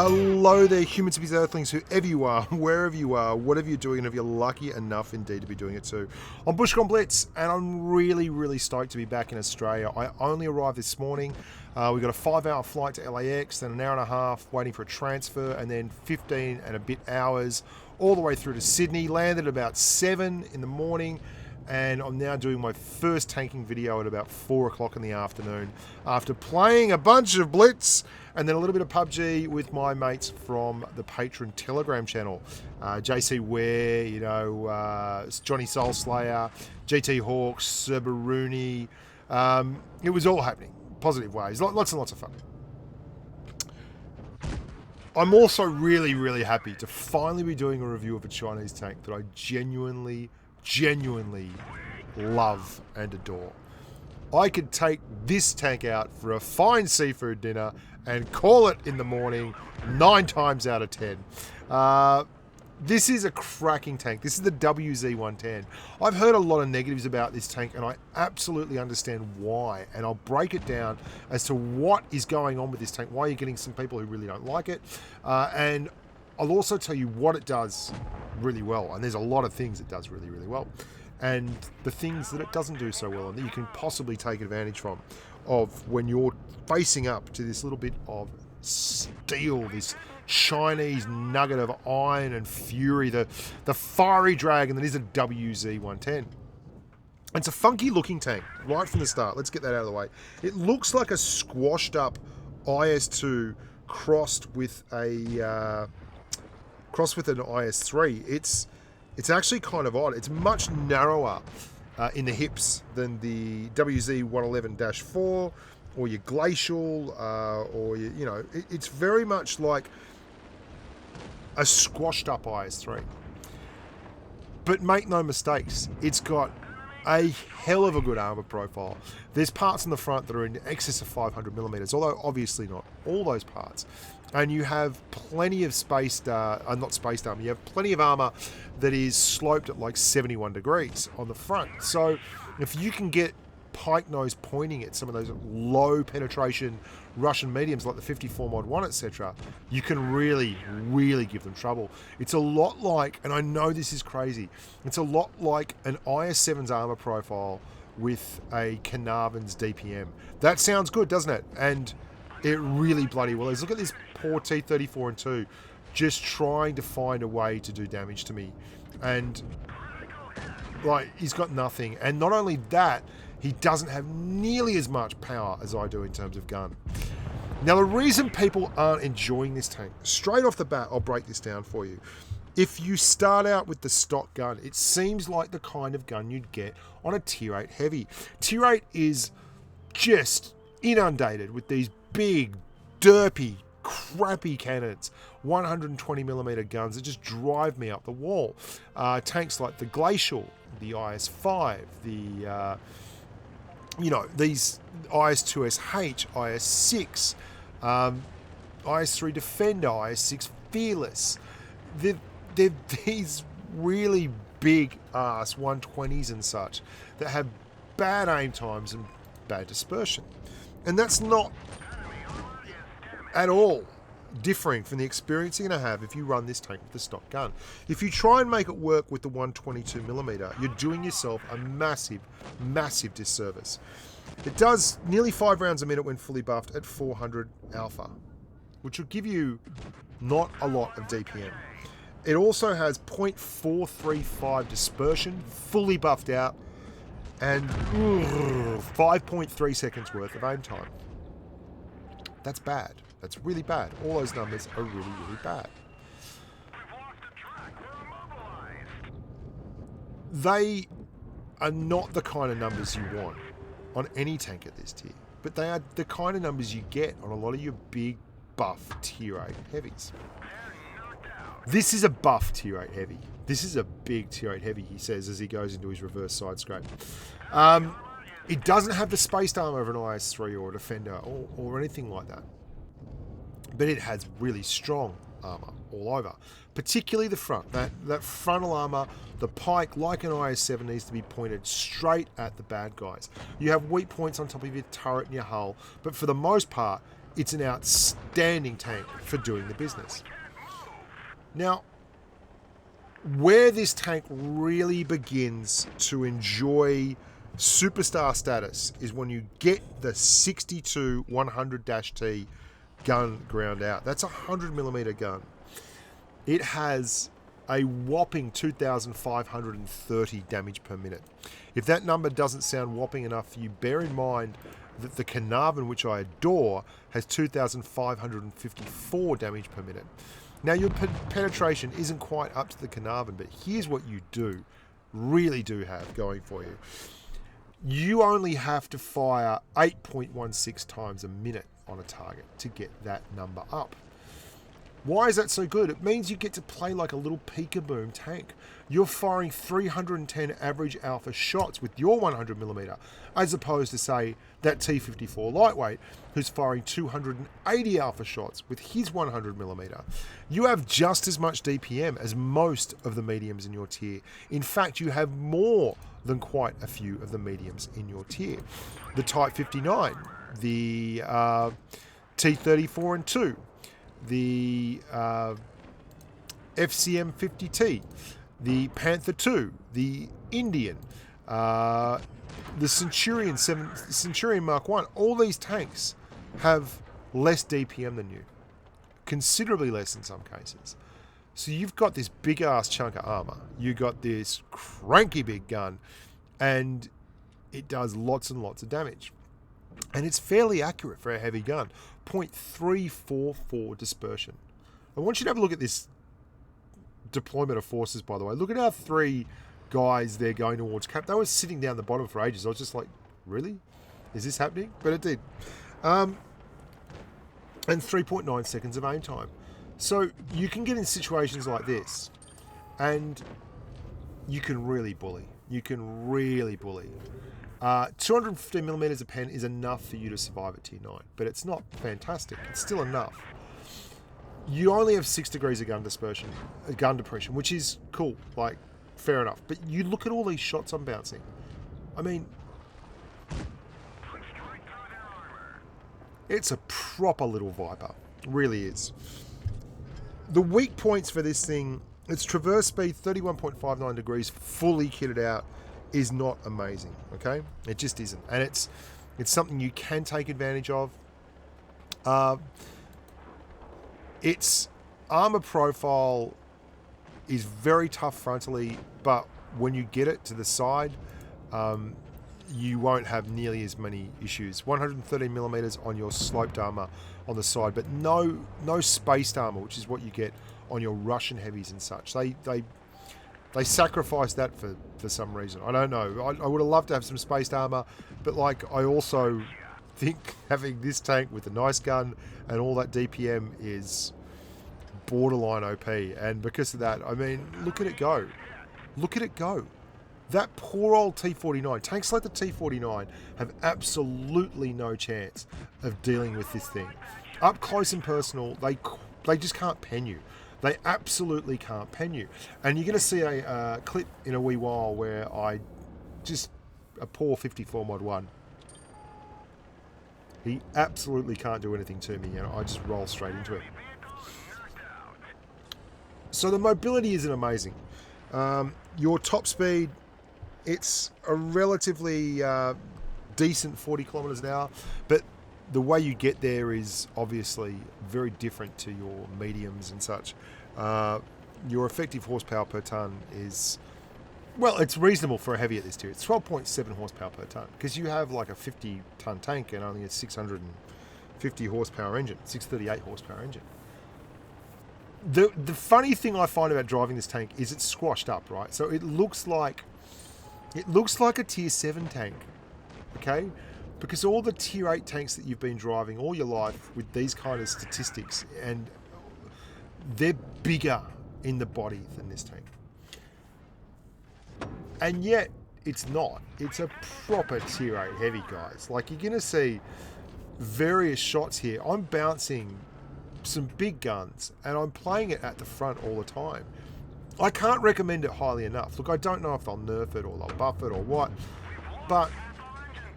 Hello there, human to be earthlings, whoever you are, wherever you are, whatever you're doing, and if you're lucky enough indeed to be doing it too. I'm Bushka on Blitz, and I'm really stoked to be back in Australia. I only arrived this morning. We got a 5-hour flight to LAX, then an hour and a half waiting for a transfer, and then 15 and a bit hours all the way through to Sydney. Landed at about 7 in the morning, and I'm now doing my first tanking video at about 4 o'clock in the afternoon after playing a bunch of Blitz and then a little bit of PUBG with my mates from the Patreon Telegram channel. JC Ware, you know, Johnny Soulslayer, GT Hawks, Cerberuni. It was all happening. Positive ways. Lots and lots of fun. I'm also really happy to finally be doing a review of a Chinese tank that I genuinely love and adore. I could take this tank out for a fine seafood dinner and call it in the morning 9 times out of 10. This is a cracking tank. This is the WZ-110. I've heard a lot of negatives about this tank, and I absolutely understand why. And I'll break it down as to what is going on with this tank, why you're getting some people who really don't like it. And I'll also tell you what it does really well. And there's a lot of things it does really well. And the things that it doesn't do so well and that you can possibly take advantage from of when you're facing up to this little bit of steel, this Chinese nugget of iron and fury, the fiery dragon that is a WZ-110. It's a funky looking tank right from the start. Let's get that out of the way. It looks like a squashed up IS-2 crossed with an IS-3. It's actually kind of odd. It's much narrower in the hips than the WZ-111-4 or your Glacial, or your, you know, it's very much like a squashed up IS-3. But make no mistakes, it's got a hell of a good armour profile. There's parts in the front that are in excess of 500 millimeters, although obviously not all those parts. And you have plenty of you have plenty of armour that is sloped at like 71 degrees on the front. So if you can get pike nose pointing at some of those low penetration Russian mediums like the 54 Mod 1, etc., you can really give them trouble. It's a lot like, and I know this is crazy, it's a lot like an IS-7's armour profile with a Carnarvon's DPM. That sounds good, doesn't it? And it really bloody well is. Look at this poor T-34 and 2 just trying to find a way to do damage to me. And like, he's got nothing. And not only that, he doesn't have nearly as much power as I do in terms of gun. Now, the reason people aren't enjoying this tank, straight off the bat, I'll break this down for you. If you start out with the stock gun, it seems like the kind of gun you'd get on a Tier 8 Heavy. Tier 8 is just inundated with these big, derpy, crappy cannons, 120mm guns that just drive me up the wall. Tanks like the Glacial, the IS-5, the these IS-2SH, IS-6, IS-3 Defender, IS-6 Fearless. They're these really big ass 120s and such that have bad aim times and bad dispersion. And that's not at all differing from the experience you're going to have if you run this tank with the stock gun. If you try and make it work with the 122mm, you're doing yourself a massive disservice. It does nearly 5 rounds a minute when fully buffed at 400 alpha, which will give you not a lot of DPM. It also has 0.435 dispersion, fully buffed out, and 5.3 seconds worth of aim time. That's bad. That's really bad. All those numbers are really bad. They are not the kind of numbers you want on any tank at this tier, but they are the kind of numbers you get on a lot of your big buff Tier 8 heavies. This is a buff Tier 8 heavy. This is a big Tier 8 heavy, he says as he goes into his reverse side scrape. It doesn't have the spaced armor of an IS-3 or a Defender or anything like that. But it has really strong armor all over, particularly the front. That frontal armor, the pike, like an IS-7, needs to be pointed straight at the bad guys. You have weak points on top of your turret and your hull, but for the most part, it's an outstanding tank for doing the business. Now, where this tank really begins to enjoy superstar status is when you get the 62 100-T gun ground out. That's a 100mm gun. It has a whopping 2,530 damage per minute. If that number doesn't sound whopping enough for you, bear in mind that the Carnarvon, which I adore, has 2,554 damage per minute. Now, your penetration isn't quite up to the Carnarvon, but here's what you really do have going for you. You only have to fire 8.16 times a minute on a target to get that number up. Why is that so good? It means you get to play like a little peek-a-boom tank. You're firing 310 average alpha shots with your 100mm, as opposed to, say, that T-54 lightweight, who's firing 280 alpha shots with his 100mm. You have just as much DPM as most of the mediums in your tier. In fact, you have more than quite a few of the mediums in your tier. The Type 59, the T-34 and 2, the FCM 50T, the Panther 2, the Indian, the Centurion Mark 1. All these tanks have less DPM than you, considerably less in some cases. So you've got this big ass chunk of armor, you got this cranky big gun, and it does lots and lots of damage. And it's fairly accurate for a heavy gun. 0.344 dispersion. I want you to have a look at this deployment of forces, by the way. Look at our 3 guys there going towards Cap. They were sitting down the bottom for ages. I was just like, really? Is this happening? But it did. And 3.9 seconds of aim time. So you can get in situations like this, and you can really bully. You can really bully. 250mm of pen is enough for you to survive at tier 9, but it's not fantastic. It's still enough. You only have 6 degrees of gun depression, which is cool, like, fair enough. But you look at all these shots I'm bouncing. I mean, it's a proper little Viper. It really is. The weak points for this thing, its traverse speed, 31.59 degrees, fully kitted out, is not amazing, okay? It just isn't. And it's something you can take advantage of. Its armor profile is very tough frontally, but when you get it to the side, you won't have nearly as many issues. 113mm on your sloped armor on the side, but no spaced armor, which is what you get on your Russian heavies and such. They sacrificed that for some reason. I don't know. I would have loved to have some spaced armor, but like, I also think having this tank with a nice gun and all that DPM is borderline OP. And because of that, I mean, look at it go. Look at it go. That poor old T-49. Tanks like the T-49 have absolutely no chance of dealing with this thing. Up close and personal, they just can't pen you. They absolutely can't pen you. And you're going to see a clip in a wee while where a poor 54 mod 1. He absolutely can't do anything to me. I just roll straight into it. So the mobility isn't amazing. Your top speed, it's a relatively decent 40 kilometers an hour, but the way you get there is obviously very different to your mediums and such. Your effective horsepower per ton is, well, it's reasonable for a heavy at this tier. It's 12.7 horsepower per ton, because you have like a 50-ton tank and only a 650 horsepower engine, 638 horsepower engine. The funny thing I find about driving this tank is it's squashed up, right? So it looks like a tier 7 tank, okay? Because all the tier 8 tanks that you've been driving all your life with these kind of statistics, and they're bigger in the body than this tank. And yet, it's not. It's a proper tier 8 heavy, guys. Like, you're going to see various shots here. I'm bouncing some big guns, and I'm playing it at the front all the time. I can't recommend it highly enough. Look, I don't know if they'll nerf it or they'll buff it or what, but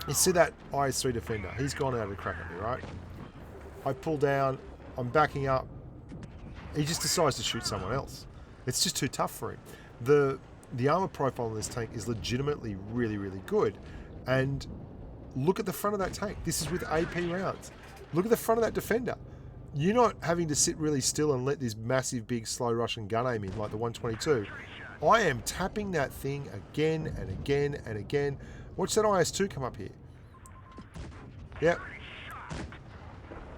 you see that IS-3 Defender, he's gone out of the crack at me, right? I pull down, I'm backing up. He just decides to shoot someone else. It's just too tough for him. The armor profile on this tank is legitimately really, really good. And look at the front of that tank. This is with AP rounds. Look at the front of that defender. You're not having to sit really still and let this massive, big, slow Russian gun aim in like the 122. I am tapping that thing again and again and again. Watch that IS-2 come up here. Yep.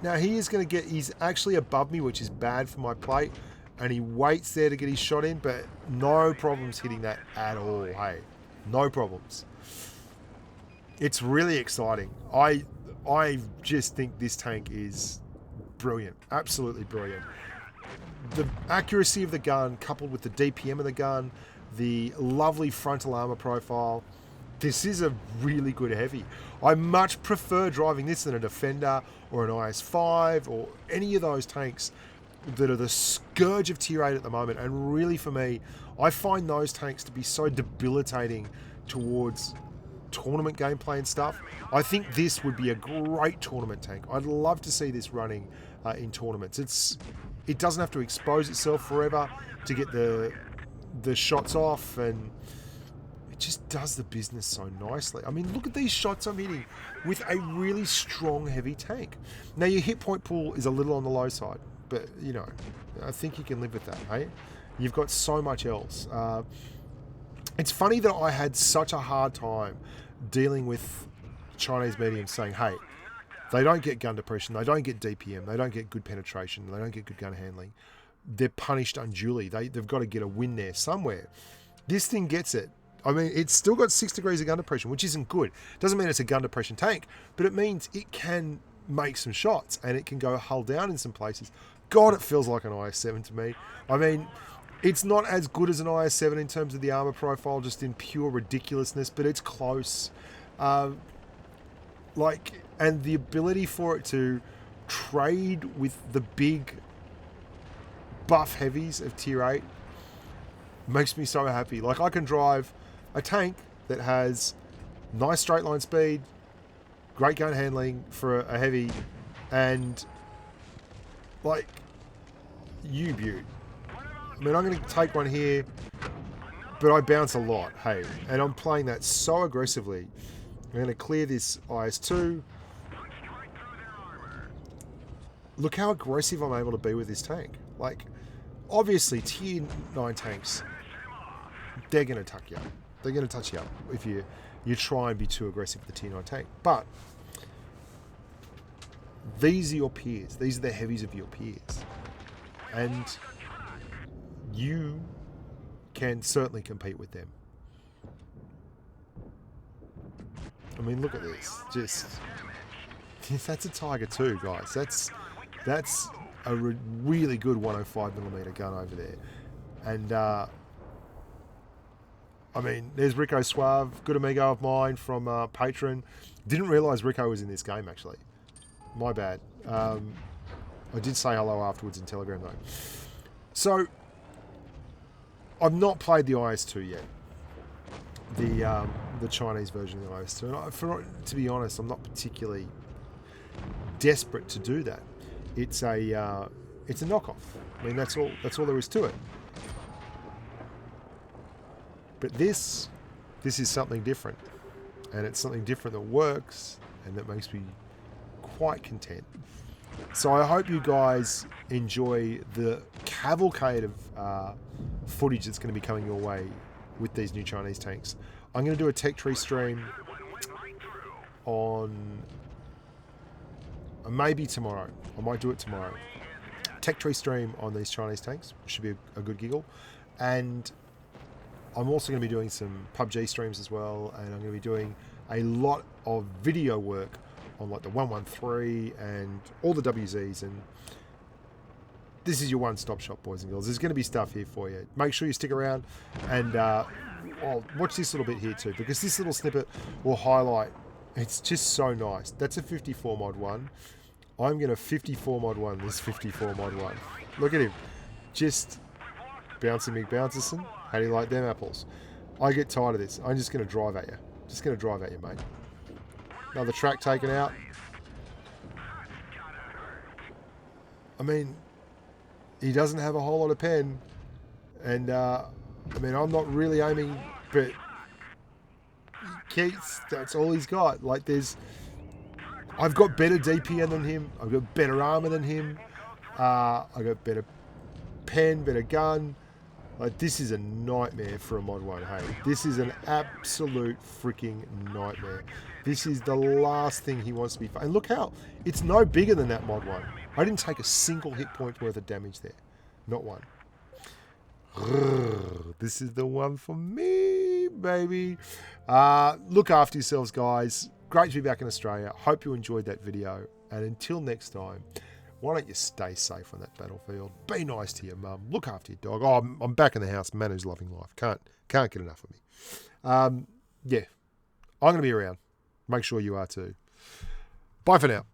Now he is going to get, he's actually above me, which is bad for my plate. And he waits there to get his shot in, but no problems hitting that at all, hey. No problems. It's really exciting. I just think this tank is brilliant. Absolutely brilliant. The accuracy of the gun, coupled with the DPM of the gun, the lovely frontal armor profile, this is a really good heavy. I much prefer driving this than a Defender or an IS-5 or any of those tanks that are the scourge of tier 8 at the moment. And really for me, I find those tanks to be so debilitating towards tournament gameplay and stuff. I think this would be a great tournament tank. I'd love to see this running in tournaments. It doesn't have to expose itself forever to get the shots off, and it just does the business so nicely. I mean, look at these shots I'm hitting with a really strong heavy tank. Now your hit point pool is a little on the low side, but you know, I think you can live with that, hey? You've got so much else. It's funny that I had such a hard time dealing with Chinese mediums saying, hey, they don't get gun depression, they don't get DPM, they don't get good penetration, they don't get good gun handling. They're punished unduly. They've got to get a win there somewhere. This thing gets it. I mean, it's still got 6 degrees of gun depression, which isn't good. Doesn't mean it's a gun depression tank, but it means it can make some shots and it can go hull down in some places. God, it feels like an IS-7 to me. I mean, it's not as good as an IS-7 in terms of the armor profile, just in pure ridiculousness, but it's close. And the ability for it to trade with the big buff heavies of tier 8 makes me so happy. Like, I can drive a tank that has nice straight line speed, great gun handling for a heavy, and like, you beaut. I mean, I'm going to take one here, but I bounce a lot, hey, and I'm playing that so aggressively. I'm going to clear this IS-2. Look how aggressive I'm able to be with this tank. Like, obviously, tier 9 tanks, they're going to tuck you up. They're going to touch you up if you try and be too aggressive with the tier 9 tank. But these are your peers. These are the heavies of your peers. And you can certainly compete with them. I mean, look at this. Just, that's a Tiger 2, guys. That's a really good 105mm gun over there. And, I mean, there's Rico Suave, good amigo of mine from Patreon. Didn't realise Rico was in this game, actually. My bad. I did say hello afterwards in Telegram, though. So, I've not played the IS-2 yet. The Chinese version of the IS-2. And to be honest, I'm not particularly desperate to do that. It's a knockoff. I mean, that's all there is to it. But this is something different, and it's something different that works and that makes me quite content. So I hope you guys enjoy the cavalcade of footage that's going to be coming your way with these new Chinese tanks. I'm going to do a tech tree stream on maybe tomorrow. I might do it tomorrow. Tech tree stream on these Chinese tanks, which should be a good giggle. And I'm also going to be doing some PUBG streams as well, and I'm going to be doing a lot of video work on like the 113 and all the WZs, and this is your one-stop shop, boys and girls. There's going to be stuff here for you. Make sure you stick around and watch this little bit here too, because this little snippet will highlight, it's just so nice. That's a 54 mod 1. I'm going to 54 mod 1 this 54 mod 1. Look at him. Just bouncing McBouncerson. How do you like them apples? I get tired of this. I'm just going to drive at you. Just going to drive at you, mate. Another track taken out. I mean, he doesn't have a whole lot of pen. And, I mean, I'm not really aiming, but that's all he's got. Like, I've got better DPN than him. I've got better armor than him. I've got better pen, better gun. Like, this is a nightmare for a Mod 1, hey? This is an absolute freaking nightmare. This is the last thing he wants to be... And look how... It's no bigger than that Mod 1. I didn't take a single hit point worth of damage there. Not one. This is the one for me, baby. Look after yourselves, guys. Great to be back in Australia. Hope you enjoyed that video. And until next time... Why don't you stay safe on that battlefield? Be nice to your mum. Look after your dog. Oh, I'm back in the house. Man who's loving life. Can't get enough of me. Yeah, I'm going to be around. Make sure you are too. Bye for now.